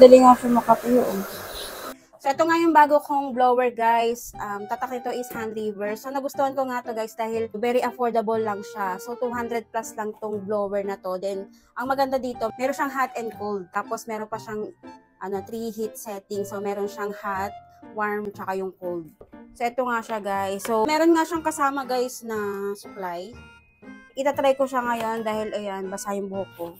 Dali nga siya makatuyo. So, ito nga yung bago kong blower, guys. Tatak nito is hand lever. So, nagustuhan ko nga to, guys, dahil very affordable lang siya. So, 200 plus lang tong blower na to. Then, ang maganda dito, meron siyang hot and cold. Tapos, meron pa siyang 3 heat setting. So, meron siyang hot, warm, tsaka yung cold. So, ito nga siya, guys. So, meron nga siyang kasama, guys, na supply. Itatry ko siya ngayon dahil, ayan, basa yung buhok ko.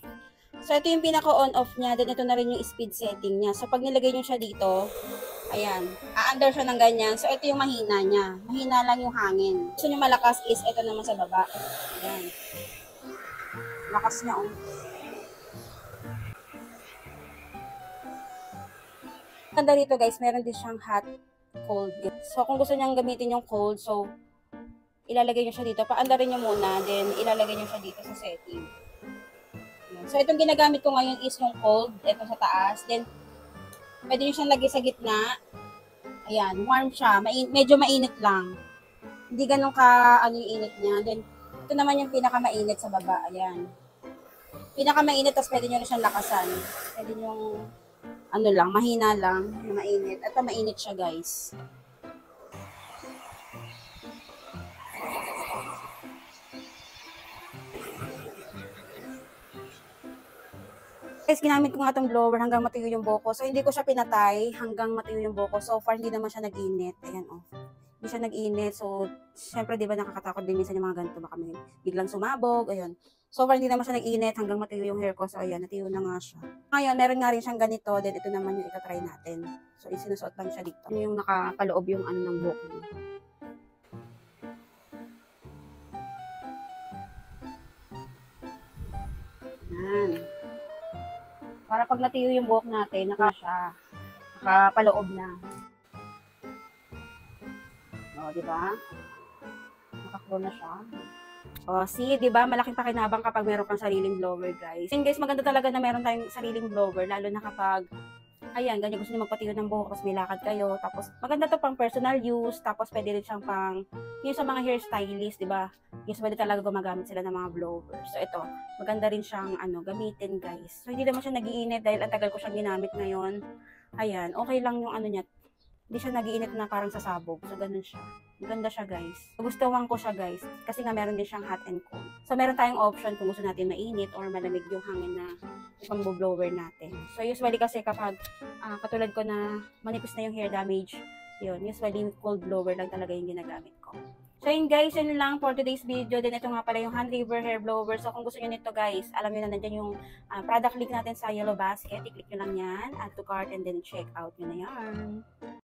So, ito yung pinaka-on-off niya. Then, ito na rin yung speed setting niya. So, pag nilagay niyo siya dito, ayan, a-under siya ng ganyan. So, ito yung mahina niya. Mahina lang yung hangin. Gusto niyo malakas is, ito naman sa baba. Ayan. Lakas niya, oh. Ganda dito, guys, meron din siyang hot, cold. So, kung gusto niyang gamitin yung cold, so, ilalagay niyo siya dito. Pa-andarin niyo muna, then ilalagay niyo siya dito sa setting. So, itong ginagamit ko ngayon is yung cold. Ito sa taas. Then, pwede nyo siyang lagay sa gitna. Ayan, warm siya. Medyo mainit lang. Hindi ganun yung init niya. Then, ito naman yung pinakamainit sa baba. Ayan. Pinakamainit, tapos pwede nyo na siyang lakasan. Pwede nyo, mahina lang, na mainit. Ito, mainit siya, guys. Guys, ginamit ko nga itong blower hanggang matuyo yung buhok ko. So, hindi ko siya pinatay hanggang matuyo yung buhok ko. So far, hindi naman siya nag-init. Ayan, oh. Hindi siya nag-init. So, syempre, di ba nakakatakot din minsan yung mga ganito. Baka may biglang sumabog. Ayun. So far, hindi naman siya nag-init hanggang matuyo yung hair ko. So, ayan, natuyo na nga siya. Ngayon, meron nga rin siyang ganito. Then, ito naman yung itatry natin. So, isinusuot lang siya dito. Yung nakakaloob yung ng buhok niya. Ayan. Para pag natuyo yung buhok natin, nakapaloob na. O, di ba? Nakakulo na siya. O, see, di ba? Malaking pakinabang kapag meron kang sariling blower, guys. And guys, maganda talaga na meron tayong sariling blower, lalo na kapag, ayan, ganyan gusto niyo magpatiyo ng buhok, tapos may lakad kayo. Tapos, maganda to pang personal use, tapos pwede rin siyang pang, yung sa mga hairstylist, di ba? Usually talaga gumagamit sila ng mga blower. So, ito, maganda rin siyang, gamitin, guys. So, hindi naman siya nag-iinit dahil ang tagal ko siyang ginamit ngayon. Ayan, okay lang yung niya. Hindi siya nag-iinit na parang sasabog. So, ganun siya. Maganda siya, guys. Gustuhan ko siya, guys. Kasi nga, meron din siyang hot and cold. So, meron tayong option kung gusto natin mainit or malamig yung hangin na pang-blower natin. So, usually kasi kapag katulad ko na manipis na yung hair damage, yun, usually cold blower lang talaga yung ginagamit ko. So, yun guys, yun lang for today's video. Then, ito nga pala yung hand lever hair blower. So, kung gusto nyo nito guys, alam nyo na nandiyan yung product link natin sa yellow basket. I-click nyo lang yan, add to cart, and then check out nyo na yan.